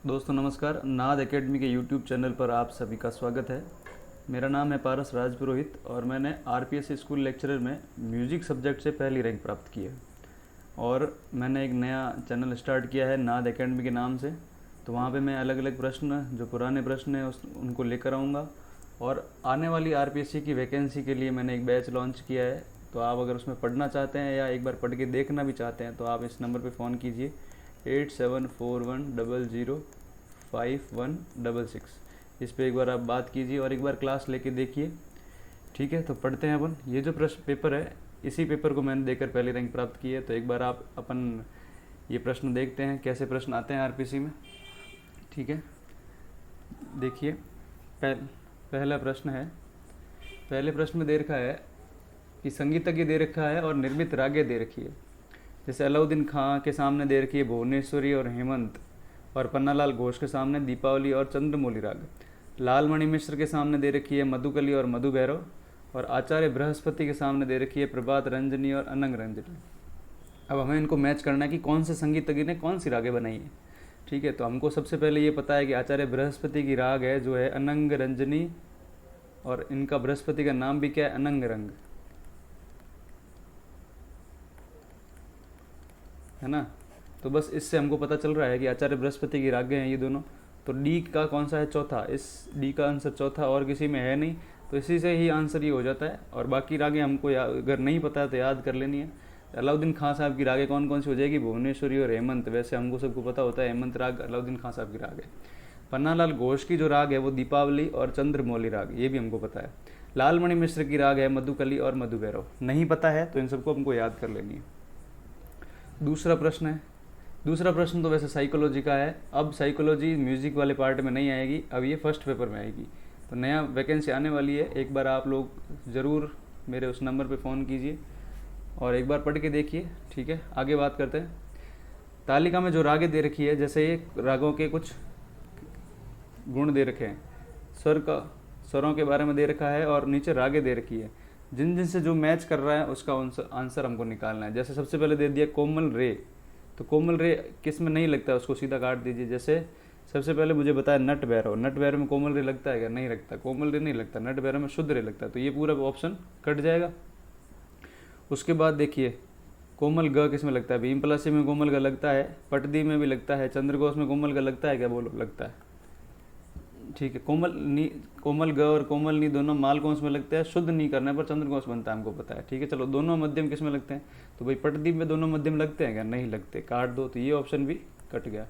दोस्तों नमस्कार। नाद एकेडमी के यूट्यूब चैनल पर आप सभी का स्वागत है। मेरा नाम है पारस राजपुरोहित और मैंने आरपीएस स्कूल लेक्चरर में म्यूज़िक सब्जेक्ट से पहली रैंक प्राप्त की है। और मैंने एक नया चैनल स्टार्ट किया है नाद एकेडमी के नाम से। तो वहाँ पे मैं अलग अलग प्रश्न, जो पुराने प्रश्न हैं उनको लेकर आऊँगा। और आने वाली आरपीएससी की वैकेंसी के लिए मैंने एक बैच लॉन्च किया है। तो आप अगर उसमें पढ़ना चाहते हैं या एक बार पढ़ के देखना भी चाहते हैं तो आप इस नंबर पे फ़ोन कीजिए 8741005166। इस पे एक बार आप बात कीजिए और एक बार क्लास लेके देखिए। ठीक है, तो पढ़ते हैं अपन। ये जो प्रश्न पेपर है, इसी पेपर को मैंने देकर पहली रैंक प्राप्त की है। तो एक बार आप अपन ये प्रश्न देखते हैं कैसे प्रश्न आते हैं आरपीसी में। ठीक है, देखिए पहला प्रश्न है। पहले प्रश्न में दे रखा है कि संगीतज्ञ दे रखा है और निर्मित रागें दे रखी है। जैसे अलाउद्दीन खां के सामने दे रखी है भुवनेश्वरी और हेमंत, और पन्नालाल घोष के सामने दीपावली और चंद्रमौली राग। लालमणि मिश्र के सामने दे रखी है मधुकली और मधु भैरव, और आचार्य बृहस्पति के सामने दे रखी है प्रभात रंजनी और अनंग रंजनी। अब हमें इनको मैच करना है कि कौन से संगीतज्ञ ने कौन सी रागें बनाई है। ठीक है, तो हमको सबसे पहले ये पता है कि आचार्य बृहस्पति की राग है जो है अनंग रंजनी, और इनका बृहस्पति का नाम भी क्या है, अनंग रंग, है ना। तो बस इससे हमको पता चल रहा है कि आचार्य बृहस्पति की रागें हैं ये दोनों। तो डी का कौन सा है, चौथा। इस डी का आंसर चौथा, और किसी में है नहीं, तो इसी से ही आंसर ये हो जाता है। और बाकी रागें हमको अगर नहीं पता है तो याद कर लेनी है। अलाउद्दीन खां साहब की रागें कौन कौन सी हो जाएगी, भुवनेश्वरी और हेमंत। वैसे हमको सबको पता होता है हेमंत राग अलाउद्दीन खां साहब की राग है। पन्नालाल घोष की जो राग है वो दीपावली और चंद्रमौली राग, ये भी हमको पता है। लालमणि मिश्र की राग है मधुकली और मधु भैरव। नहीं पता है तो इन सबको हमको याद कर लेनी है। दूसरा प्रश्न है। दूसरा प्रश्न तो वैसे साइकोलॉजी का है। अब साइकोलॉजी म्यूज़िक वाले पार्ट में नहीं आएगी, अब ये फर्स्ट पेपर में आएगी। तो नया वैकेंसी आने वाली है। एक बार आप लोग ज़रूर मेरे उस नंबर पे फ़ोन कीजिए और एक बार पढ़ के देखिए। ठीक है, आगे बात करते हैं। तालिका में जो रागें दे रखी है, जैसे ये रागों के कुछ गुण दे रखे हैं। स्वरों के बारे में दे रखा है और नीचे रागें दे रखी है। जिन जिनसे जो मैच कर रहा है उसका आंसर हमको निकालना है। जैसे सबसे पहले दे दिया कोमल रे, तो कोमल रे किस में नहीं लगता है, उसको सीधा काट दीजिए। जैसे सबसे पहले मुझे बताया नट भैरव, नट भैरव में कोमल रे लगता है क्या, नहीं लगता। कोमल रे नहीं लगता, नट भैरव में शुद्ध रे लगता है, तो ये पूरा ऑप्शन कट जाएगा। उसके बाद देखिए कोमल ग किस में लगता है, भीम पलासी में कोमल ग लगता है, पटदी में भी लगता है, चंद्रघोष में कोमल ग लगता है क्या, बोलो लगता है। ठीक है, कोमल ग और कोमल नी दोनों मालकोंस में लगते हैं। शुद्ध नी करने पर चंद्रकोश बनता है, हमको पता है। ठीक है, चलो दोनों मध्यम किस में लगते हैं, तो भाई पटदीप में दोनों मध्यम लगते हैं क्या, नहीं लगते, काट दो, तो ये ऑप्शन भी कट गया।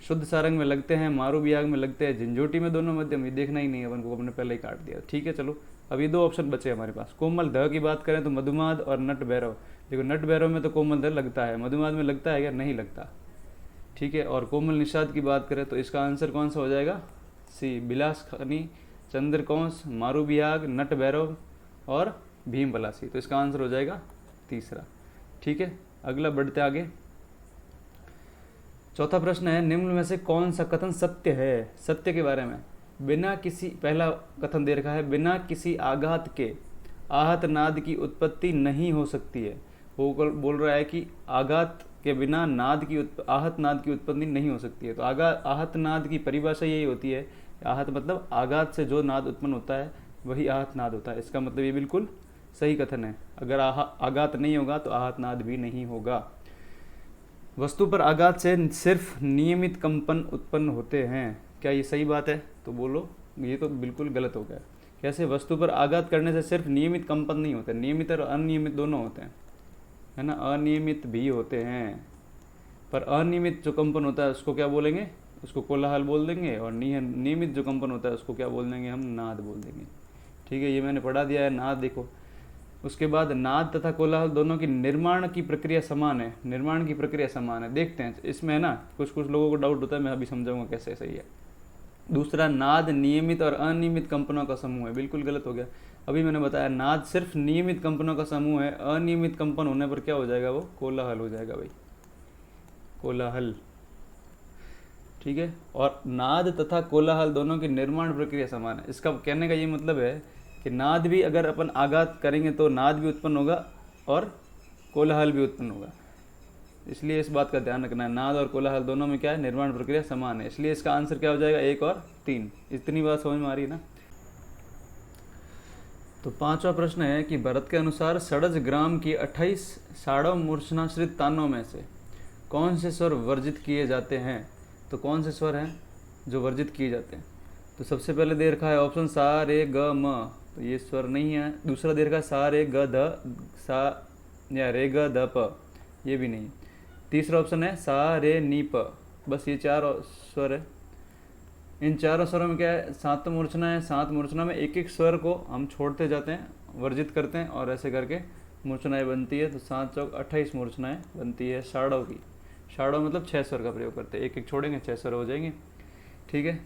शुद्ध सारंग में लगते हैं, मारू बियाग में लगते हैं, झंझोटी में दोनों मध्यम, ये देखना ही नहीं है अपन को, अपने पहले ही काट दिया। ठीक है, चलो अब ये दो ऑप्शन बचे हमारे पास। कोमल ध की बात करें तो मधुमाद और नट भैरव। देखो नट भैरव में तो कोमल ध लगता है, मधुमाद में लगता है क्या, नहीं लगता। ठीक है, और कोमल निषाद की बात करें तो इसका आंसर कौन सा हो जाएगा, सी, बिलास खनी, चंद्रकौंस, मारू बिहाग, नट भैरव और भीम पलासी। तो इसका आंसर हो जाएगा तीसरा। ठीक है, अगला बढ़ते आगे। चौथा प्रश्न है, निम्न में से कौन सा कथन सत्य है। सत्य के बारे में, बिना किसी, पहला कथन दे रखा है, बिना किसी आघात के आहत नाद की उत्पत्ति नहीं हो सकती है। वो बोल रहा है कि आघात के बिना आहत नाद की उत्पत्ति नहीं हो सकती है। तो आहत नाद की परिभाषा यही होती है, आहत मतलब आघात से जो नाद उत्पन्न होता है वही आहत नाद होता है। इसका मतलब ये बिल्कुल सही कथन है। अगर आघात नहीं होगा तो आहत नाद भी नहीं होगा। वस्तु पर आघात से सिर्फ नियमित कंपन उत्पन्न होते हैं, क्या ये सही बात है, तो बोलो ये तो बिल्कुल गलत हो गया। कैसे, वस्तु पर आघात करने से सिर्फ नियमित कंपन नहीं होते, नियमित और अनियमित दोनों होते हैं, है ना, अनियमित भी होते हैं। पर अनियमित जो कंपन होता है उसको क्या बोलेंगे, उसको कोलाहल बोल देंगे, और नियमित जो कंपन होता है उसको क्या बोल देंगे, हम नाद बोल देंगे। ठीक है, ये मैंने पढ़ा दिया है नाद, देखो। उसके बाद नाद तथा कोलाहल दोनों की निर्माण की प्रक्रिया समान है, निर्माण की प्रक्रिया समान है। देखते हैं इसमें, है ना, कुछ लोगों को डाउट होता है, मैं अभी समझाऊंगा कैसे सही है। दूसरा, नाद नियमित और अनियमित कंपनों का समूह है, बिल्कुल गलत हो गया। अभी मैंने बताया नाद सिर्फ नियमित कंपनों का समूह है, अनियमित कंपन होने पर क्या हो जाएगा, वो कोलाहल हो जाएगा भाई, कोलाहल। ठीक है, और नाद तथा कोलाहल दोनों की निर्माण प्रक्रिया समान है। इसका कहने का ये मतलब है कि नाद भी अगर अपन आघात करेंगे तो नाद भी उत्पन्न होगा और कोलाहल भी उत्पन्न होगा। इसलिए इस बात का ध्यान रखना है, नाद और कोलाहल दोनों में क्या है, निर्माण प्रक्रिया समान है, इसलिए इसका आंसर क्या हो जाएगा, 1 और 3। इतनी बात समझ में आ रही है ना। तो 5वां प्रश्न है कि भरत के अनुसार षडज ग्राम की 28 साड़व मूर्छनाश्रित तानों में से कौन से स्वर वर्जित किए जाते हैं। तो कौन से स्वर हैं जो वर्जित किए जाते हैं। तो सबसे पहले दे रखा है ऑप्शन सा रे ग म, तो ये स्वर नहीं है। दूसरा दे रखा है सा रे ग ध सा या रे ग ध प, ये भी नहीं। तीसरा ऑप्शन है सा रे नी प। बस ये 4 स्वर है। इन चारों स्वरों में क्या है, 7 मूर्छना है। 7 मूर्छना में एक एक स्वर को हम छोड़ते जाते हैं, वर्जित करते हैं और ऐसे करके मूर्छनाएँ बनती है। तो 7 चौक 28 मूर्छनाएँ बनती है षाढ़व की। षाढ़व मतलब 6 स्वर का प्रयोग करते हैं, एक एक छोड़ेंगे 6 स्वर हो जाएंगे। ठीक है,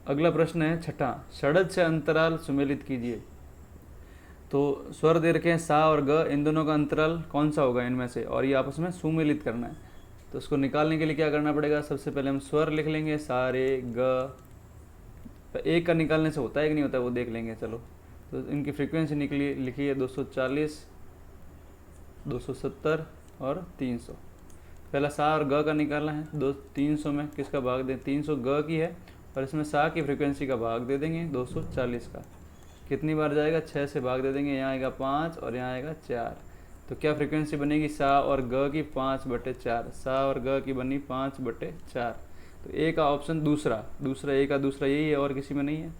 अगला प्रश्न है छठा, षडज से अंतराल सुमेलित कीजिए। तो स्वर दे रखे हैं सा और ग, इन दोनों का अंतराल कौन सा होगा इनमें से, और ये आपस में सुमेलित करना है। तो उसको निकालने के लिए क्या करना पड़ेगा, सबसे पहले हम स्वर लिख लेंगे सा रे ग। एक का निकालने से होता है कि नहीं होता है वो देख लेंगे, चलो। तो इनकी फ्रीक्वेंसी निकली लिखी है 240, 270 और 300। पहला सा और ग का निकालना है। 300 में किसका भाग दें, 300 ग की है और इसमें सा की फ्रीक्वेंसी का भाग दे देंगे 240 का। कितनी बार जाएगा, 6 से भाग दे देंगे, यहाँ आएगा 5 और यहाँ आएगा 4। तो क्या फ्रीक्वेंसी बनेगी सा और ग की 5/4। सा और ग की बनी 5/4। तो ए का ऑप्शन दूसरा ए का दूसरा यही है और किसी में नहीं है।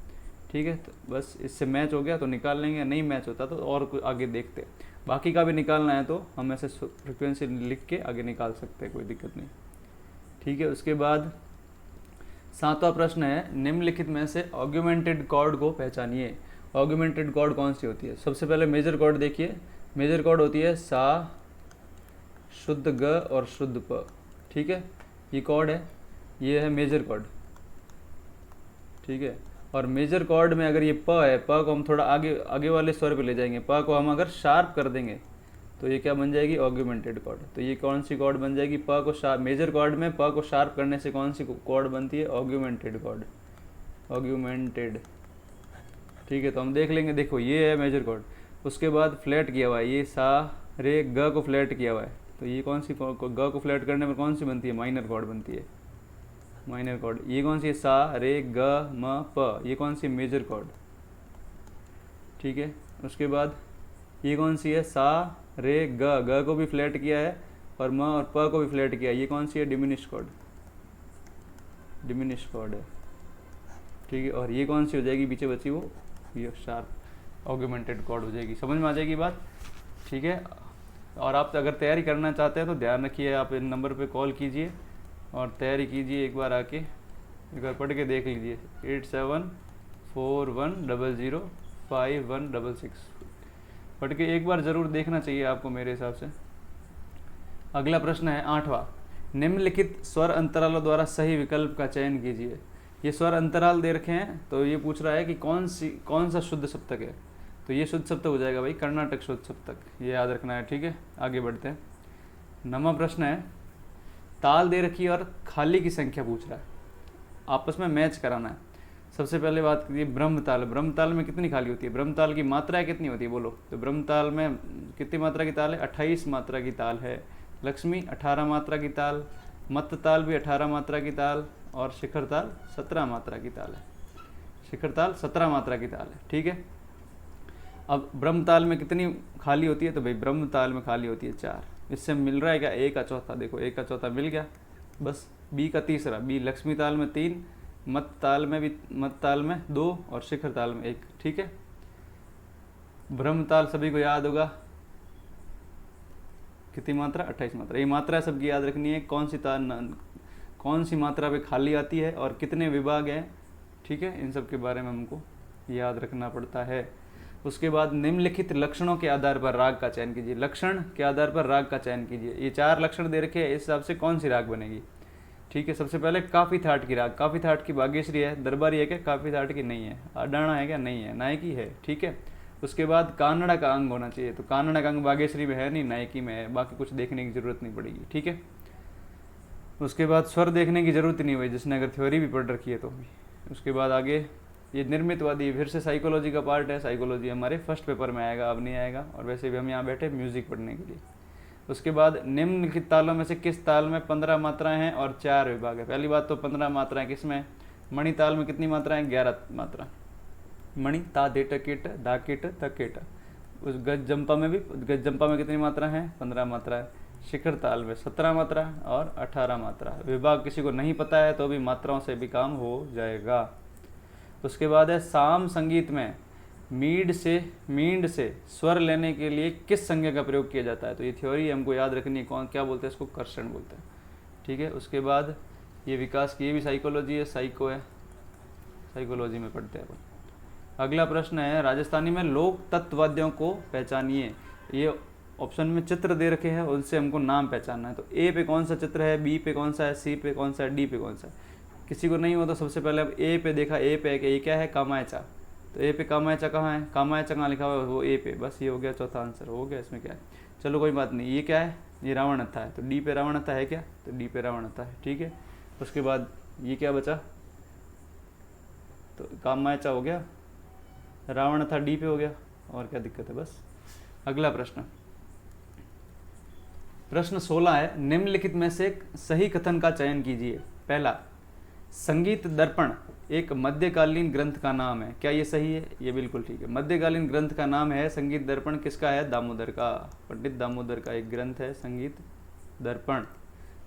ठीक है, तो बस इससे मैच हो गया तो निकाल लेंगे, नहीं मैच होता तो और आगे देखते। बाकी का भी निकालना है तो हम ऐसे फ्रिक्वेंसी लिख के आगे निकाल सकते हैं, कोई दिक्कत नहीं। ठीक है, उसके बाद 7वां प्रश्न है, निम्नलिखित में से ऑग्यूमेंटेड कॉर्ड को पहचानिए। ऑग्यूमेंटेड कॉर्ड कौन सी होती है। सबसे पहले मेजर कॉर्ड देखिए। मेजर कॉर्ड होती है सा, शुद्ध ग और शुद्ध प। ठीक है, ये कॉर्ड है, ये है मेजर कॉर्ड। ठीक है, और मेजर कॉर्ड में अगर ये प है, प को हम थोड़ा आगे वाले स्वर पे ले जाएंगे, प को हम अगर शार्प कर देंगे तो ये क्या बन जाएगी, ऑग्यूमेंटेड कॉर्ड। तो ये कौन सी कॉर्ड बन जाएगी, प को शार्प। मेजर कॉर्ड में प को शार्प करने से कौन सी कॉर्ड बनती है, ऑग्यूमेंटेड कॉर्ड, ऑग्यूमेंटेड। ठीक है, तो हम देख लेंगे, देखो ये है मेजर कॉर्ड। उसके बाद फ्लैट किया हुआ है, ये सा रे ग को फ्लैट किया हुआ है, तो ये कौन सी, ग को फ्लैट करने पर कौन सी बनती है, माइनर कॉर्ड बनती है, माइनर कॉर्ड। ये कौन सी है, सा रे ग म प, ये कौन सी, मेजर कॉर्ड। ठीक है, उसके बाद ये कौन सी है, सा रे ग को भी फ्लैट किया है और म और प को भी फ्लैट किया है, ये कौन सी है, डिमिनिश कॉर्ड, डिमिनिश कॉर्ड है। ठीक है, और ये कौन सी हो जाएगी पीछे बची, वो ये शार्प ऑग्यूमेंटेड कॉर्ड हो जाएगी। समझ में आ जाएगी बात। ठीक है, और आप अगर तैयारी करना चाहते हैं तो ध्यान रखिए, आप इन नंबर पे कॉल कीजिए और तैयारी कीजिए, एक बार आके एक बार पढ़ के देख लीजिए। 8741005166 पढ़ के एक बार ज़रूर देखना चाहिए आपको मेरे हिसाब से। अगला प्रश्न है 8वां, निम्नलिखित स्वर अंतरालों द्वारा सही विकल्प का चयन कीजिए। ये स्वर अंतराल दे रखे हैं, तो ये पूछ रहा है कि कौन सा शुद्ध सप्तक है। तो ये शुद्ध सप्तक हो जाएगा भाई, कर्नाटक शुद्ध सप्तक, ये याद रखना है। ठीक है, आगे बढ़ते हैं। 9वां प्रश्न है, ताल दे रखी है और खाली की संख्या पूछ रहा है, आपस में मैच कराना है। सबसे पहले बात करिए ब्रह्मताल। ब्रह्मताल में कितनी खाली होती है, ब्रह्मताल की मात्रा कितनी होती है बोलो। तो ब्रह्मताल में कितनी मात्रा की ताल है, 28 मात्रा की ताल है। लक्ष्मी 18 मात्रा की ताल, मत्त ताल भी 18 मात्रा की ताल और शिखर ताल 17 मात्रा की ताल है। शिखर ताल 17 मात्रा की ताल है। ठीक है, अब ब्रह्मताल में कितनी खाली होती है, तो भाई ब्रह्मताल में खाली होती है 4। इससे मिल रहा है क्या, ए का चौथा। देखो ए का चौथा मिल गया, बस बी का तीसरा। बी लक्ष्मी ताल में 3, मत ताल में 2 और शिखर ताल में 1। ठीक है, ब्रह्मताल सभी को याद होगा, कितनी मात्रा, 28 मात्रा। ये मात्रा सबकी याद रखनी है, कौन सी मात्रा पे खाली आती है और कितने विभाग हैं। ठीक है, इन सब के बारे में हमको याद रखना पड़ता है। उसके बाद निम्नलिखित लक्षणों के आधार पर राग का चयन कीजिए। लक्षण के आधार पर राग का चयन कीजिए। ये 4 लक्षण दे रखे हैं, इस हिसाब से कौन सी राग बनेगी। ठीक है, सबसे पहले काफी थाट की राग। काफी थाट की भाग्यश्री है, दरबारी है क्या, काफी थाट की नहीं है। अडाणा है क्या, नहीं है। नायकी है। ठीक है, उसके बाद कानड़ा का अंग होना चाहिए, तो कानड़ा का अंग भाग्यश्री में है नहीं, नायकी में है। बाकी कुछ देखने की जरूरत नहीं पड़ेगी। ठीक है, उसके बाद स्वर देखने की जरूरत नहीं हुई, जिसने अगर थ्योरी भी पढ़ रखी है तो। उसके बाद आगे ये निर्मितवादी, फिर से साइकोलॉजी का पार्ट है। साइकोलॉजी हमारे फर्स्ट पेपर में आएगा, अब नहीं आएगा। और वैसे भी हम यहाँ बैठे म्यूजिक पढ़ने के लिए। उसके बाद निम्नलिखित तालों में से किस ताल में 15 मात्राएं हैं और 4 विभाग है। पहली बात तो 15 मात्राएं किसमें, मणि ताल में कितनी मात्राएं, 11 मात्रा। मणि ता दे टकेट धा केट तकेट। उस गज जंपा में भी, गज जंपा में कितनी मात्रा है, 15 मात्रा है। शिखर ताल में 17 मात्रा और 18 मात्रा। विभाग किसी को नहीं पता है तो भी मात्राओं से भी काम हो जाएगा। उसके बाद है साम संगीत में मींड से स्वर लेने के लिए किस संज्ञा का प्रयोग किया जाता है। तो ये थ्योरी हमको याद रखनी है, कौन क्या बोलते हैं इसको, कर्षण बोलते हैं, ठीक है। उसके बाद ये विकास की, ये भी साइकोलॉजी है, साइको है, साइकोलॉजी में पढ़ते हैं अपन। अगला प्रश्न है राजस्थानी में लोक तत्ववाद्यों को पहचानिए। ये ऑप्शन में चित्र दे रखे हैं, उनसे हमको नाम पहचानना है। तो ए पे कौन सा चित्र है, बी पे कौन सा है, सी पे कौन सा है, डी पे कौन सा है। किसी को नहीं हो तो सबसे पहले अब ए पे देखा, ए पे ये क्या है, कामायचा। तो ए पे कामायचा कहाँ है, कामायचा कहाँ लिखा हुआ है, वो ए पे, बस ये हो गया चौथा आंसर, हो गया। इसमें क्या है, चलो कोई बात नहीं। ये क्या है, ये रावणहत्था है, तो डी पे रावणहत्था है क्या, तो डी पे रावणहत्था है, ठीक है। उसके बाद ये क्या बचा, तो कामायचा हो गया, रावणहत्था डी पे हो गया, और क्या दिक्कत है बस। अगला प्रश्न, प्रश्न 16 है, निम्नलिखित में से सही कथन का चयन कीजिए। पहला, संगीत दर्पण एक मध्यकालीन ग्रंथ का नाम है। क्या ये सही है, ये बिल्कुल ठीक है। मध्यकालीन ग्रंथ का नाम है संगीत दर्पण, किसका है, दामोदर का, पंडित दामोदर का एक ग्रंथ है संगीत दर्पण।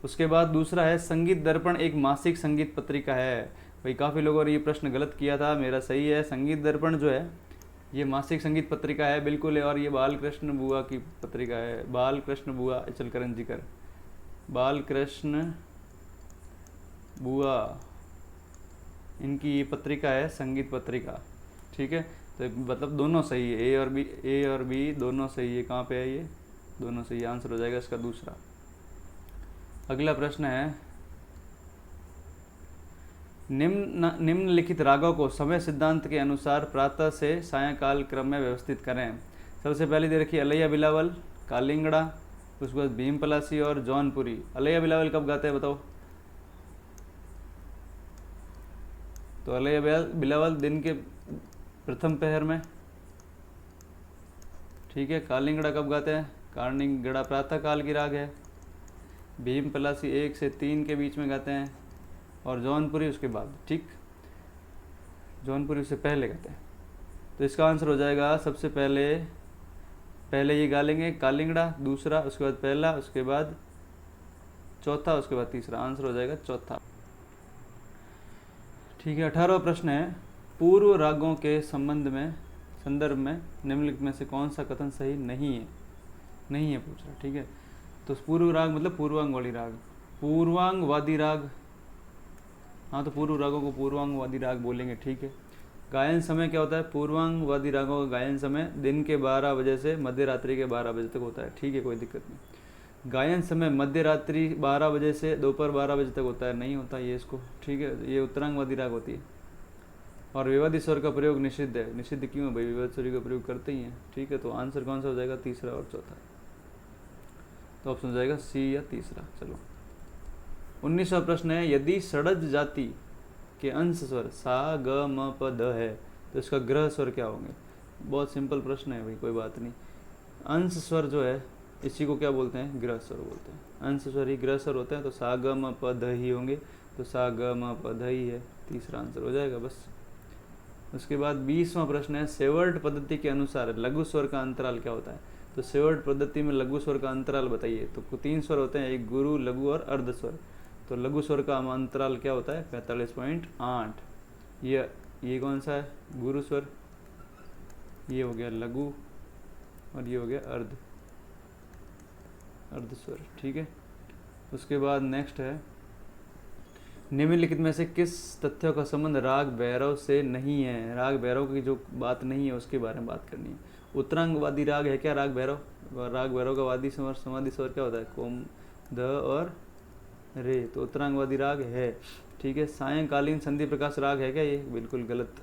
उसके बाद दूसरा है, संगीत दर्पण एक मासिक संगीत पत्रिका है। भाई काफ़ी लोगों ने ये प्रश्न गलत किया था, मेरा सही है। संगीत दर्पण जो है ये मासिक संगीत पत्रिका है, बिल्कुल है। और ये बालकृष्ण बुआ की पत्रिका है, बालकृष्ण बुआ अचलकरंजीकर, बालकृष्ण बुआ, इनकी ये पत्रिका है संगीत पत्रिका, ठीक है। तो मतलब दोनों सही है, ए और बी दोनों सही है। कहाँ पे है ये, दोनों सही, आंसर हो जाएगा इसका दूसरा। अगला प्रश्न है, निम्नलिखित रागों को समय सिद्धांत के अनुसार प्रातः से सायंकाल क्रम में व्यवस्थित करें। सबसे पहले दे रखी अलैया बिलावल, कालिंगड़ा, उसके बाद भीम पलासी और जौनपुरी। अलैया बिलावल कब गाते हैं बताओ, तो अलैया बिलावल दिन के प्रथम पहर में, ठीक है। कालिंगड़ा कब गाते हैं, कालिंगड़ा प्रातः काल की राग है। भीम पलासी 1 से 3 के बीच में गाते हैं, और जौनपुरी उसके बाद, ठीक, जौनपुरी उससे पहले गाते हैं। तो इसका आंसर हो जाएगा सबसे पहले ये गा लेंगे कालिंगड़ा, दूसरा, उसके बाद पहला, उसके बाद चौथा, उसके बाद तीसरा, आंसर हो जाएगा चौथा, ठीक है। 18वां प्रश्न है, पूर्व रागों के संदर्भ में निम्नलिखित में से कौन सा कथन सही नहीं है पूछ रहा, ठीक है। तो पूर्व राग मतलब पूर्वांगवादी राग, पूर्वांगवादी राग, हाँ तो पूर्व रागों को पूर्वांगवादी राग बोलेंगे, ठीक है। गायन समय क्या होता है, पूर्वांगवादी रागों का गायन समय दिन के 12 बजे से मध्य रात्रि के 12 बजे तक होता है, ठीक है, कोई दिक्कत नहीं। गायन समय मध्य रात्रि 12 बजे से दोपहर 12 बजे तक होता है, नहीं होता ये इसको, ठीक है, ये उत्तरांगवादी राग होती है। और विवादी स्वर का प्रयोग निषिद्ध है। निषिद्ध क्यों है भाई, विवादी स्वर का प्रयोग करते ही हैं, ठीक है। तो आंसर कौन सा हो जाएगा, तीसरा और चौथा, तो ऑप्शन हो जाएगा सी या तीसरा। चलो 19वां प्रश्न है, यदि षड्ज जाति के अंश स्वर सा ग म प ध है तो इसका ग्रह स्वर क्या होंगे। बहुत सिंपल प्रश्न है भाई, कोई बात नहीं। अंश स्वर जो है इसी को क्या बोलते हैं, ग्रह स्वर बोलते हैं। अंश स्वर ही ग्रह स्वर होते हैं, तो सा ग म प ध ही होंगे, तो सा ग म प ध ही है, तीसरा आंसर हो जाएगा बस। उसके बाद 20वां प्रश्न है, सेवर्ट पद्धति के अनुसार लघु स्वर का अंतराल क्या होता है। तो सेवर्ट पद्धति में लघु स्वर का अंतराल बताइए। तो 3 स्वर होते हैं, एक गुरु, लघु और अर्ध स्वर। तो लघु स्वर का अंतराल क्या होता है, 45.8। ये कौन सा है, गुरु स्वर, ये हो गया लघु, और ये हो गया अर्ध स्वर, ठीक है। उसके बाद नेक्स्ट है, निम्नलिखित में से किस तथ्यों का संबंध राग भैरव से नहीं है। राग भैरव की जो बात नहीं है उसके बारे में बात करनी है। उत्तरांगवादी राग है क्या राग भैरव, राग भैरव का वादी स्वर समाधि स्वर क्या होता है, कोम ध और रे, तो उत्तरांगवादी राग है, ठीक है। सायंकालीन संधि प्रकाश राग है क्या, ये बिल्कुल गलत,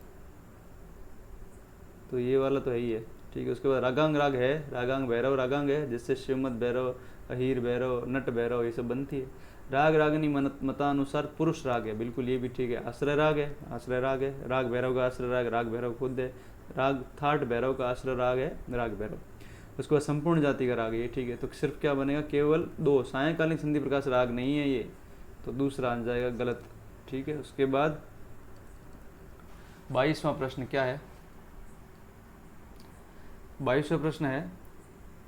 तो ये वाला तो है ही है, ठीक है। उसके बाद रागांग राग है, रागांग भैरव रागांग है, जिससे श्रीमद भैरव, अहीर भैरव, नट भैरव ये सब बनती है। राग रागनी मतानुसार पुरुष राग है, बिल्कुल ये भी ठीक है। आश्रय राग है, आश्रय राग है, राग भैरव का आश्रय राग भैरव खुद है। राग थाट भैरव का आश्रय राग है राग भैरव। उसके बाद संपूर्ण जाति का राग है ये, ठीक है। तो सिर्फ क्या बनेगा, केवल 2 सायंकालीन संधि प्रकाश राग नहीं है ये, तो दूसरा आ जाएगा गलत, ठीक है। उसके बाद 22वां प्रश्न क्या है, 22वां प्रश्न है,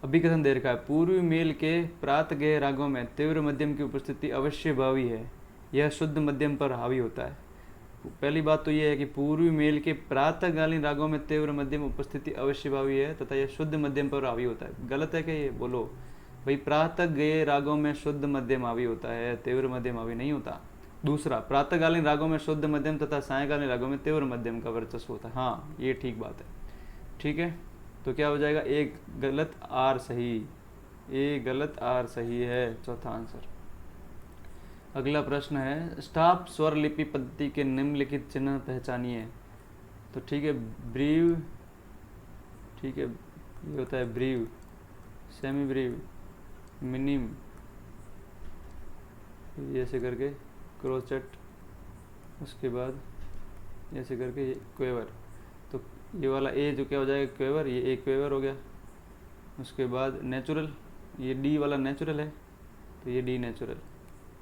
अभिकथन दे रखा है, पूर्वी मेल के प्रात गेय रागों में तीव्र मध्यम की उपस्थिति अवश्य भावी है, यह शुद्ध मध्यम पर हावी होता है। पहली बात तो यह है कि पूर्वी मेल के प्रातःकालीन रागों में तीव्र मध्यम उपस्थिति अवश्य भावी है तथा यह शुद्ध मध्यम पर हावी होता है। गलत है क्या ये, बोलो भाई। प्रातः गेय रागों में शुद्ध मध्यम हावी होता है, तीव्र मध्यम हावी नहीं होता। दूसरा, प्रातःकालीन रागों में शुद्ध मध्यम तथा सायंकालीन रागों में तीव्र मध्यम का वर्चस्व होता है। हाँ ये ठीक बात है, ठीक है। तो क्या हो जाएगा, एक गलत आर सही, ए गलत आर सही है, चौथा आंसर। अगला प्रश्न है, स्टॉप स्वर लिपि पद्धति के निम्नलिखित चिन्ह पहचानिए। तो ठीक है, ब्रीव, ठीक है, ये होता है ब्रीव, सेमी ब्रीव, मिनिम, ऐसे करके क्रोचेट, उसके बाद ऐसे करके ये क्वेवर। तो ये वाला ए जो क्या हो जाएगा, क्वेवर, ये ए क्वेवर हो गया। उसके बाद नेचुरल, ये डी वाला नेचुरल है, तो ये डी नेचुरल।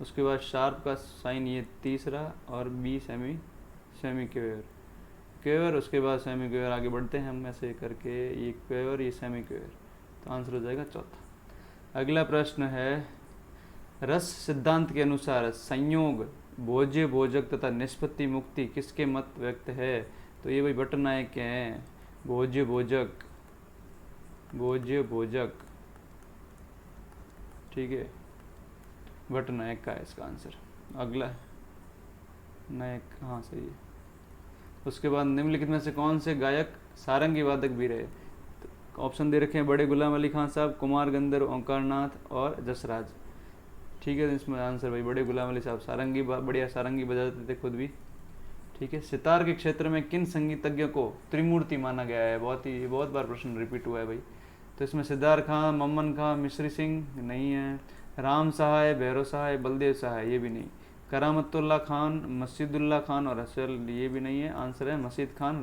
उसके बाद शार्प का साइन ये तीसरा, और बी सेमी क्वेवर, क्वेवर। उसके बाद सेमी क्वेवर, आगे बढ़ते हैं हम ऐसे करके, ये क्वेवर, ये सेमी क्वेवर, तो आंसर हो जाएगा चौथा। अगला प्रश्न है, रस सिद्धांत के अनुसार संयोग, भोज्य भोजक तथा निष्पत्ति मुक्ति किसके मत व्यक्त है। तो ये भाई भट्टनायक के हैं, भोज्य भोजक, भोज्य भोजक, ठीक है, भट्टनायक का है इसका आंसर। अगला नायक, हाँ सही है। उसके बाद निम्नलिखित में से कौन से गायक सारंगी वादक भी रहे। तो ऑप्शन दे रखे हैं, बड़े गुलाम अली खान साहब, कुमार गंधर्व, ओंकारनाथ और जसराज, ठीक है। इसमें आंसर भाई बड़े गुलाम अली साहब, सारंगी बढ़िया सारंगी बजाते थे खुद भी, ठीक है। सितार के क्षेत्र में किन संगीतज्ञों को त्रिमूर्ति माना गया है, बहुत बार प्रश्न रिपीट हुआ है भाई। तो इसमें सिद्धार्थ खान, मम्मन खान, मिश्री सिंह नहीं है, राम सहाय, भैरव सहाय, बलदेव सहाय ये भी नहीं, करामतुल्ला खान, मस्जिदुल्लाह खान और असल ये भी नहीं है। आंसर है मसीद खान,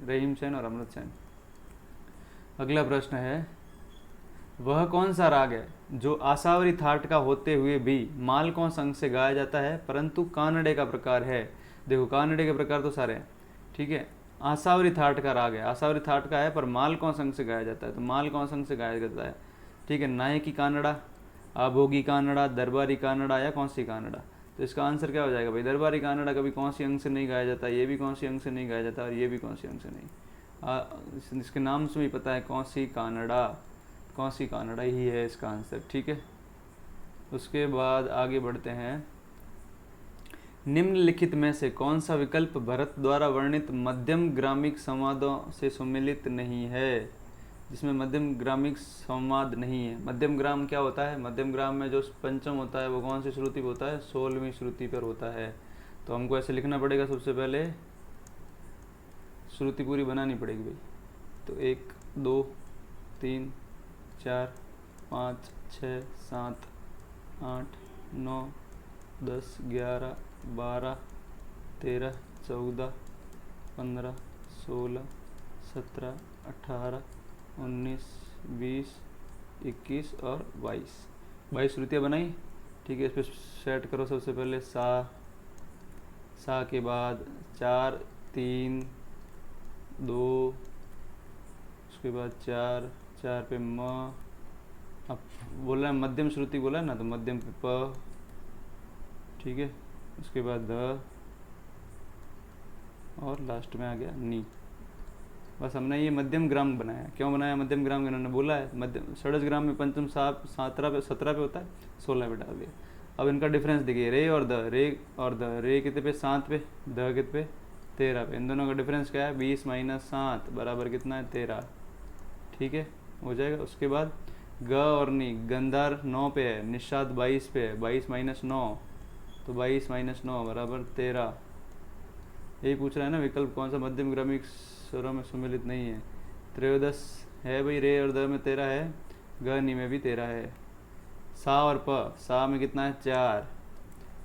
रहीम सेन और अमृत सेन। अगला प्रश्न है, वह कौन सा राग है जो आसावरी थाट का होते हुए भी मालकौंस अंग से गाया जाता है परंतु कानड़े का प्रकार है। देखो कानड़े के प्रकार तो सारे हैं, ठीक है। आसावरी थाट का राग है, आसावरी थाट का है पर मालकौंस अंग से गाया जाता है, तो मालकौंस अंग से गाया जाता है, ठीक है। नायकी कानड़ा, आभोगी कानड़ा, दरबारी कानड़ा या कौनसी कानड़ा। तो इसका आंसर क्या हो जाएगा भाई, दरबारी कानड़ा कभी कौनसी अंग से नहीं गाया जाता, ये भी कौनसी अंग से नहीं गाया जाता और ये भी कौनसी अंग से नहीं। इसके नाम से भी पता है कौनसी कानड़ा, कौनसी कानड़ा ही है इसका आंसर, ठीक है। उसके बाद आगे बढ़ते हैं, निम्नलिखित में से कौन सा विकल्प भरत द्वारा वर्णित मध्यम ग्रामिक संवादों से सम्मिलित नहीं है, जिसमें मध्यम ग्रामिक संवाद नहीं है। मध्यम ग्राम क्या होता है, मध्यम ग्राम में जो पंचम होता है वो कौन सी श्रुति पर होता है, 16वीं श्रुति पर होता है। तो हमको ऐसे लिखना पड़ेगा, सबसे पहले श्रुति पूरी बनानी पड़ेगी भाई। तो 1 2 3 4 5 6 7 8 9 10 11 12 13 14 15 16 17 18 19 20 21 और 22 श्रुतियाँ बनाई, ठीक है। इस पर सेट करो सबसे पहले सा के बाद 4 3 2, उसके बाद 4 पे म, अब बोला है मध्यम श्रुति बोला है ना, तो मध्यम पे प, ठीक है। उसके बाद ध और लास्ट में आ गया नी। बस हमने ये मध्यम ग्राम बनाया। क्यों बनाया मध्यम ग्राम, इन्होंने बोला है मध्यम षडज ग्राम में पंचम 17 पे होता है, 16 पे डाल दिया। अब इनका डिफरेंस देखिए, रे और द, रे कितने पे 7 पे, द कितने पे 13 पे। इन दोनों का डिफरेंस क्या है, 20 - 7 बराबर कितना है 13, ठीक है, हो जाएगा। उसके बाद ग और नी, गंधार 9 पे है, निषाद 22 पे है, 22 - 9 तो 22 - 9 बराबर 13। यही पूछ रहा है ना विकल्प कौन सा मध्यम ग्रामिक स्वरों में सम्मिलित नहीं है। त्रयोदश है भाई, रे और द में 13 है, ग नी में भी 13 है। सा और प, सा में कितना है 4,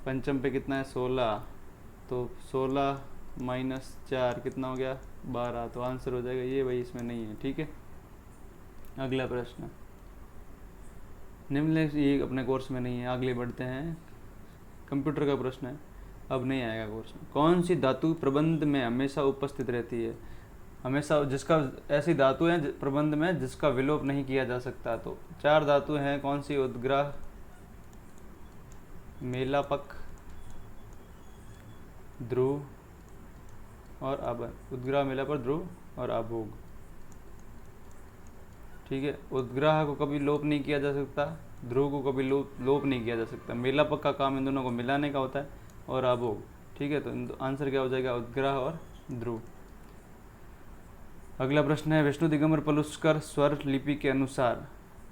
पंचम पे कितना है 16, तो 16 - 4 कितना हो गया 12, तो आंसर हो जाएगा ये भाई, इसमें नहीं है, ठीक है। अगला प्रश्न, निम्नलिखित, ये अपने कोर्स में नहीं है, आगे बढ़ते हैं। कंप्यूटर का प्रश्न है, अब नहीं आएगा कोर्स में। कौन सी धातु प्रबंध में हमेशा उपस्थित रहती है? हमेशा, जिसका, ऐसी धातु है प्रबंध में जिसका विलोप नहीं किया जा सकता। तो 4 धातु हैं, कौन सी? उद्ग्रह, मेलापक, ध्रुव और आबन। उद्ग्रह, मेलापक, ध्रुव और आभोग। ठीक है, उद्ग्रह को कभी लोप नहीं किया जा सकता, ध्रुव को कभी लोप नहीं किया जा सकता। मेलापक का काम इन दोनों को मिलाने का होता है, और आभोग। ठीक है, तो आंसर क्या हो जाएगा? उद्ग्रह और ध्रुव। अगला प्रश्न है, विष्णु दिगंबर पलुस्कर स्वर लिपि के अनुसार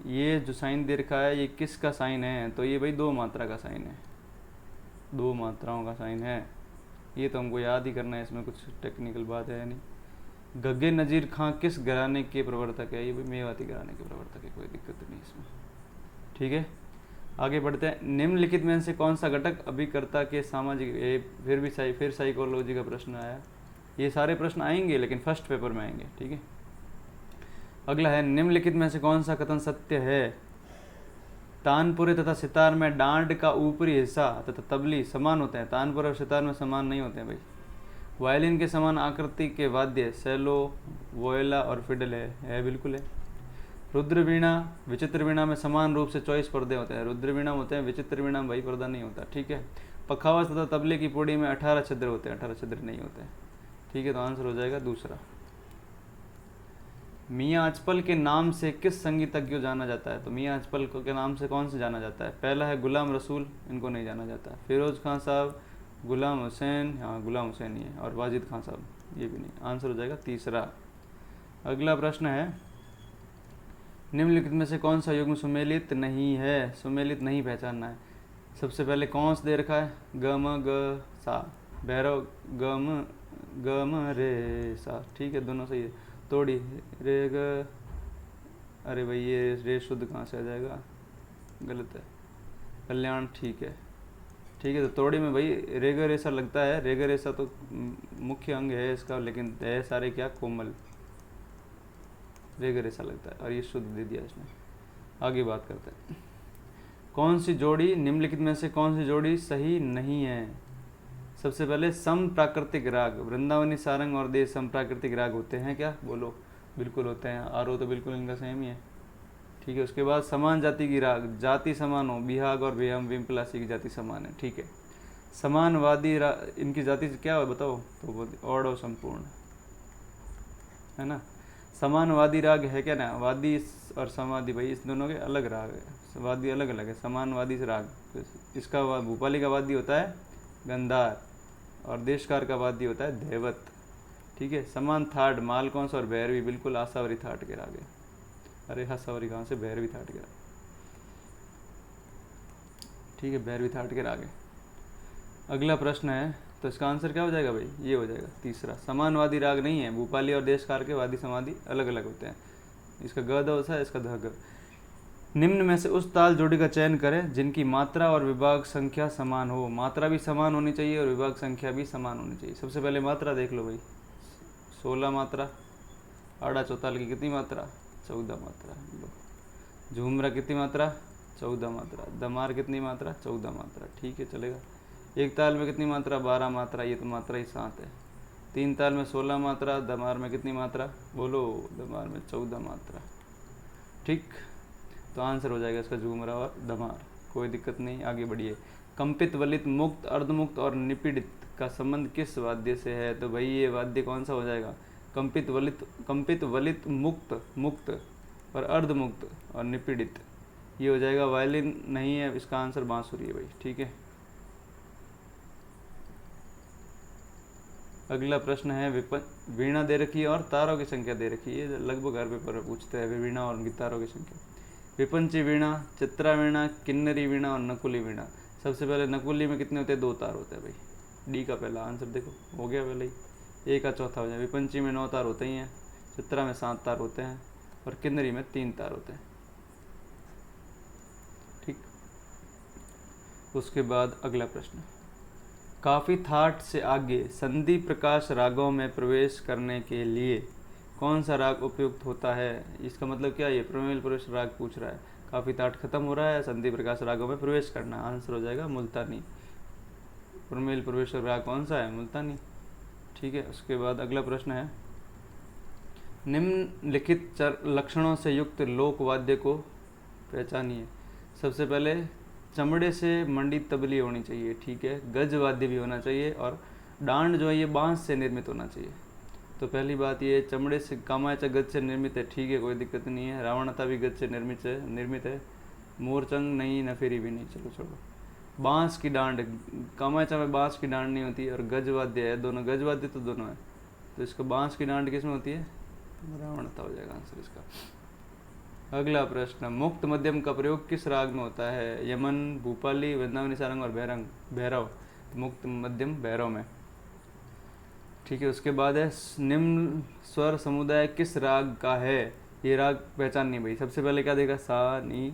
ये जो साइन दे रखा है, ये किसका साइन है? तो ये भाई 2 मात्रा का साइन है, 2 मात्राओं का साइन है। ये तो हमको याद ही करना है, इसमें कुछ टेक्निकल बात है नहीं। गग्गे नजीर खां किस घराने के प्रवर्तक है? ये भी मेवाती घराने के प्रवर्तक है, कोई दिक्कत नहीं इसमें। ठीक है, आगे बढ़ते हैं। निम्नलिखित में से कौन सा घटक अभिकर्ता के सामाजिक, फिर साइकोलॉजी का प्रश्न आया। ये सारे प्रश्न आएंगे लेकिन फर्स्ट पेपर में आएंगे। ठीक है, अगला है, निम्नलिखित में से कौन सा कथन सत्य है? तानपुरे तथा सितार में डांड का ऊपरी हिस्सा तथा तबली समान होते हैं। तानपुर और सितार में समान नहीं होते हैं भाई। वायलिन के समान आकृति के वाद्य सेलो, वोयला और फिडल है बिल्कुल है। रुद्र वीणा, विचित्र वीणा में समान रूप से 24 पर्दे होते हैं। रुद्र वीणा में होते हैं, विचित्र वीणा में भाई पर्दा नहीं होता। ठीक है, पखावज तथा तबले की पुड़ी में 18 छिद्र होते हैं, 18 छिद्र नहीं होते हैं। ठीक है, तो आंसर हो जाएगा दूसरा। मियाँ अचपल के नाम से किस संगीतज्ञ को जाना जाता है? तो मियाँ अचपल के नाम से कौन से जाना जाता है? पहला है गुलाम रसूल, इनको नहीं जाना जाता। फिरोज खान साहब, गुलाम हुसैन, हाँ गुलाम हुसैन ही है, और वाजिद खान साहब, ये भी नहीं। आंसर हो जाएगा तीसरा। अगला प्रश्न है, निम्नलिखित में से कौन सा युग्म सुमेलित नहीं है? सुमेलित नहीं पहचानना है। सबसे पहले कौन दे रखा है? ग म ग सा, भैरव ग म रे सा। ठीक है, दोनों सही है। तोड़ी रे ग, अरे भाई ये रे शुद्ध कहाँ से आ जाएगा? गलत है। कल्याण, ठीक है। ठीक है, तो तोड़ी में भाई रेगा रेसा लगता है। रेगा रेसा तो मुख्य अंग है इसका, लेकिन है सारे क्या? कोमल। रेगा रेसा लगता है, और ये शुद्ध दे दिया इसने। आगे बात करते हैं, कौन सी जोड़ी, निम्नलिखित में से कौन सी जोड़ी सही नहीं है? सबसे पहले सम प्राकृतिक राग, वृंदावनी, सारंग और देश सम प्राकृतिक राग होते हैं क्या? बोलो, बिल्कुल होते हैं। आरो तो बिल्कुल इनका सेम ही है। ठीक है, उसके बाद समान जाति की राग, जाति समान हो, बिहाग और बेहम विमपलासी की जाति समान है। ठीक है, समानवादी इनकी जाति क्या है बताओ? तो वो और संपूर्ण है ना। समानवादी राग है क्या ना? वादी और समाधि भाई इस दोनों के अलग राग है, वादी अलग अलग है, समानवादी से राग। इसका भूपाली का वाद्य होता है गंधार, और देशकार का वाद्य होता है धैवत। ठीक है, समान थाट, मालकौंस और भैरवी बिल्कुल आसावरी थाट के राग है। अरे आसावरी कहाँ से? भैरवी थाट के राग। ठीक है, भैरवी थाट के राग है। अगला प्रश्न है, तो इसका आंसर क्या हो जाएगा भाई? ये हो जाएगा तीसरा। समानवादी राग नहीं है, भूपाली और देशकार के वादी समाधि अलग अलग होते हैं। इसका ग होता है, इसका ध ग। निम्न में से उस ताल जोड़ी का चयन करें जिनकी मात्रा और विभाग संख्या समान हो। मात्रा भी समान होनी चाहिए और विभाग संख्या भी समान होनी चाहिए। सबसे पहले मात्रा देख लो भाई, 16 मात्रा। आड़ा चौताल की कितनी मात्रा? 14 मात्रा। लो, झूमरा कितनी मात्रा? 14 मात्रा। दमार कितनी मात्रा? 14 मात्रा। ठीक है, चलेगा। एक ताल में कितनी मात्रा? 12 मात्रा। ये तो मात्रा ही 7 है। 3 ताल में 16 मात्रा। दमार में कितनी मात्रा? बोलो, दमार में 14 मात्रा। ठीक, तो आंसर हो जाएगा इसका झूमरा और दमार। कोई दिक्कत नहीं, आगे बढ़िए। कंपित, वलित, मुक्त, अर्धमुक्त और निपीड़ित का संबंध किस वाद्य से है? तो भाई ये वाद्य कौन सा हो जाएगा? कंपित, वलित, मुक्त और अर्धमुक्त और निपीड़ित, ये हो जाएगा वायलिन। नहीं है, इसका आंसर बांसुरी है भाई। ठीक है, अगला प्रश्न है, वीणा दे रखी है और तारों की संख्या दे रखी है। लगभग हर पेपर में पूछते हैं वीणा और तारों की संख्या। विपंची वीणा, चित्रा वीणा, किन्नरी वीणा और नकुली वीणा। सबसे पहले नकुली में कितने होते हैं? 2 तार होते हैं भाई। डी का पहला आंसर देखो, हो गया पहले ही। ए का चौथा हो जाए। विपंची में 9 तार होते ही हैं, चित्रा में 7 तार होते हैं, और किन्नरी में 3 तार होते हैं। ठीक, उसके बाद अगला प्रश्न, काफी थाट से आगे संधि प्रकाश रागों में प्रवेश करने के लिए कौन सा राग उपयुक्त होता है? इसका मतलब क्या है? ये प्रमेल प्रवेश राग पूछ रहा है। काफ़ी ताट खत्म हो रहा है, संधि प्रकाश रागों में प्रवेश करना। आंसर हो जाएगा मुल्तानी। प्रमेल प्रवेश राग कौन सा है? मुल्तानी। ठीक है, उसके बाद अगला प्रश्न है, निम्नलिखित लक्षणों से युक्त लोक वाद्य को पहचानिए। सबसे पहले चमड़े से मंडित तबली होनी चाहिए, ठीक है। गज वाद्य भी होना चाहिए और डांड जो है ये बांस से निर्मित होना चाहिए। तो पहली बात ये चमड़े से, कामायचा गज से निर्मित है, ठीक है, कोई दिक्कत नहीं है। रावणता भी गज से निर्मित है। मोरचंग नहीं, नफेरी भी नहीं, चलो छोड़ो। बांस की डांड, कामायचा में बांस की डांड नहीं होती और गज वाद्य है, दोनों गज वाद्य तो दोनों है। तो इसका बांस की डांड किस में होती है? रावणता हो जाएगा आंसर इसका। अगला प्रश्न, मुक्त मध्यम का प्रयोग किस राग में होता है? यमन, भूपाली, वृंदावनी सारंग और भैरव। मुक्त मध्यम भैरव में, ठीक है। उसके बाद है, निम्न स्वर समुदाय किस राग का है? ये राग पहचाननी भाई। सबसे पहले क्या देगा? सा नी,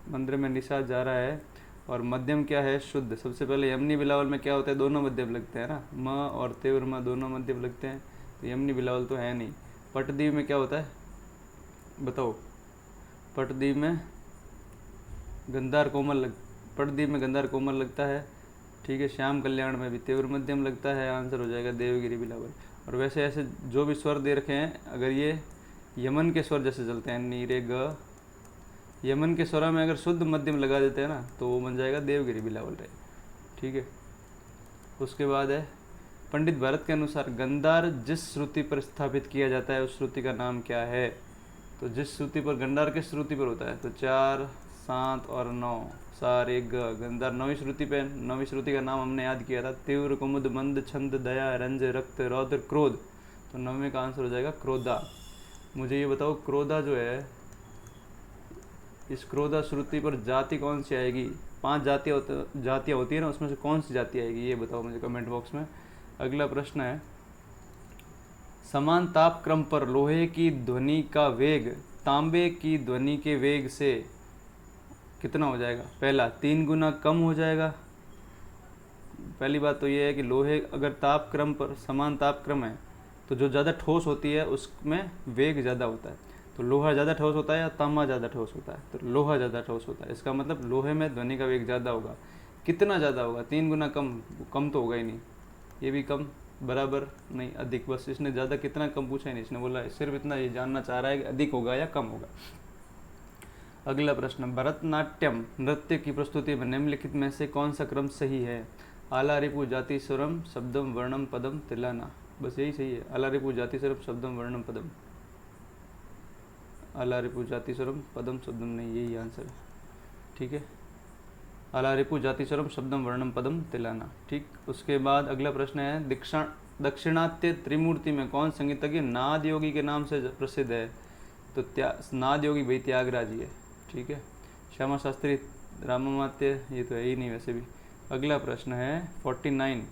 मंत्र में निशा जा रहा है और मध्यम क्या है? शुद्ध। सबसे पहले यमनी बिलावल में क्या होता है? दोनों मध्यम लगते हैं ना, म और तीव्र म दोनों मध्यम लगते हैं, तो यमनी बिलावल तो है नहीं। पटदीप में क्या होता है बताओ? पटदीप में गंधार कोमल लगता है, ठीक है। श्याम कल्याण में भी तीव्र मध्यम लगता है, आंसर हो जाएगा देवगिरी बिलावल। और वैसे ऐसे जो भी स्वर दे रखे हैं, अगर ये यमन के स्वर जैसे चलते हैं, नीरे ग, यमन के स्वरा में अगर शुद्ध मध्यम लगा देते हैं ना, तो वो बन जाएगा देवगिरी बिलावल रहे, ठीक है। उसके बाद है, पंडित भरत के अनुसार गंधार जिस श्रुति पर स्थापित किया जाता है उस श्रुति का नाम क्या है? तो जिस श्रुति पर, गंधार किस श्रुति पर होता है? तो 4, 7 और 9, सा रे ग। गंधार 9वीं श्रुति पे, 9वीं श्रुति का नाम हमने याद किया था, तीव्र, कुमुद, मंद, छंद, दया, रंज, रक्त, रौद्र, क्रोध। तो 9वीं का आंसर हो जाएगा क्रोधा। मुझे ये बताओ, क्रोधा जो है, इस क्रोधा श्रुति पर जाति कौन सी आएगी? 5 जातियाँ होती है ना, उसमें से कौन सी जाति आएगी? ये बताओ मुझे कमेंट बॉक्स में। अगला प्रश्न है, समान ताप क्रम पर लोहे की ध्वनि का वेग तांबे की ध्वनि के वेग से कितना हो जाएगा? पहला, 3 गुना कम हो जाएगा। पहली बात तो ये है कि लोहे, अगर ताप क्रम पर समान ताप क्रम है तो जो ज़्यादा ठोस होती है उसमें वेग ज़्यादा होता है। तो लोहा ज़्यादा ठोस होता है या तांबा ज़्यादा ठोस होता है? तो लोहा ज़्यादा ठोस होता है। इसका मतलब लोहे में ध्वनि का वेग ज़्यादा होगा। कितना ज़्यादा होगा? 3 गुना कम तो होगा ही नहीं। ये भी कम, बराबर नहीं, अधिक। बस इसने ज़्यादा कितना कम पूछा ही नहीं, इसने बोला सिर्फ इतना ये जानना चाह रहा है कि अधिक होगा या कम होगा। अगला प्रश्न, भरतनाट्यम नृत्य की प्रस्तुति में निम्नलिखित में से कौन सा क्रम सही है? आलारिपु जाति स्वरम शब्दम वर्णम पदम तिलाना। बस यही सही है, आलारिपु जाति स्वरम शब्दम वर्णम पदम। आलारिपु जाति स्वरम पदम शब्दम नहीं, यही आंसर है, ठीक है। आलारिपु जाति स्वरम शब्दम वर्णम पदम तिलाना, ठीक। उसके बाद अगला प्रश्न है, दक्षिणात्य त्रिमूर्ति में कौन संगीतज्ञ नाद योगी के नाम से प्रसिद्ध है? तो नाद योगी भाई त्यागराज ही है, ठीक है। श्यामा शास्त्री, रामामात्य, ये तो है ही नहीं वैसे भी। अगला प्रश्न है 49,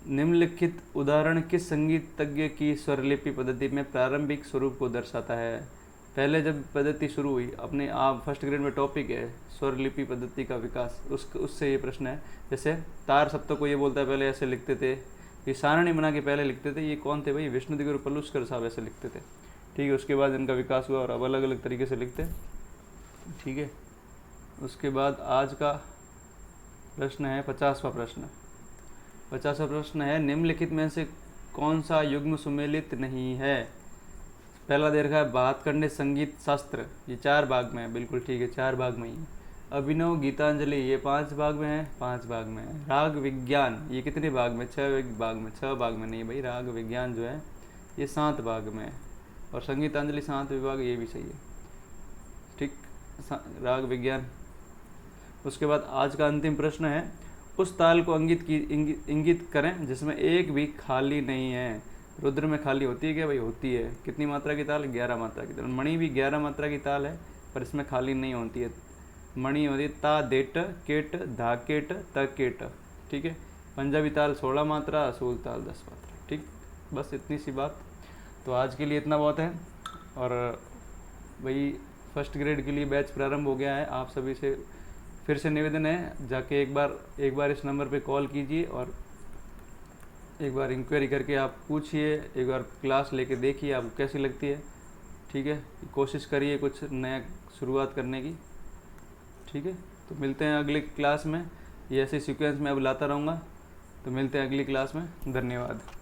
निम्नलिखित उदाहरण किस संगीतज्ञ की स्वरलिपि पद्धति में प्रारंभिक स्वरूप को दर्शाता है? पहले जब पद्धति शुरू हुई, अपने आप फर्स्ट ग्रेड में टॉपिक है स्वरलिपि पद्धति का विकास, उससे ये प्रश्न है। जैसे तार सप्तक को ये बोलता है पहले ऐसे लिखते थे, ये सारणी बना के पहले लिखते थे। ये कौन थे भाई? विष्णुदेव पलुस्कर साहब ऐसे लिखते थे, ठीक है। उसके बाद इनका विकास हुआ और अब अलग अलग तरीके से लिखते, ठीक है। उसके बाद आज का प्रश्न है 50वां प्रश्न। 50वां प्रश्न है, निम्नलिखित में से कौन सा युग्म सुमेलित नहीं है? पहला दे रखा है भातखंडे संगीत शास्त्र, ये 4 भाग में है, बिल्कुल ठीक है, 4 भाग में ही है। अभिनव, गीतांजलि, ये 5 भाग में है, 5 भाग में है। राग विज्ञान, ये कितने भाग में? 6 भाग में। 6 भाग में नहीं भाई, राग विज्ञान जो है ये 7 भाग में है। और संगीतांजलि 7 विभाग, ये भी सही है, ठीक, राग विज्ञान। उसके बाद आज का अंतिम प्रश्न है, उस ताल को इंगित करें जिसमें एक भी खाली नहीं है। रुद्र में खाली होती है क्या भाई? होती है। कितनी मात्रा की ताल? 11 मात्रा की ताल। मणि भी 11 मात्रा की ताल है, पर इसमें खाली नहीं होती है। मणि होती है ता देट केट धा केट त केट, ठीक है। पंजाबी ताल 16 मात्रा, असूल ताल 10 मात्रा, ठीक। बस इतनी सी बात। तो आज के लिए इतना बहुत है। और भाई फर्स्ट ग्रेड के लिए बैच प्रारंभ हो गया है। आप सभी से फिर से निवेदन है, जाके एक बार इस नंबर पे कॉल कीजिए और एक बार इंक्वायरी करके आप पूछिए, एक बार क्लास लेके देखिए आपको कैसी लगती है। ठीक है, कोशिश करिए कुछ नया शुरुआत करने की। ठीक है, तो मिलते हैं अगली क्लास में। ये ऐसे सीक्वेंस में अब लाता रहूँगा। तो मिलते हैं अगली क्लास में। धन्यवाद।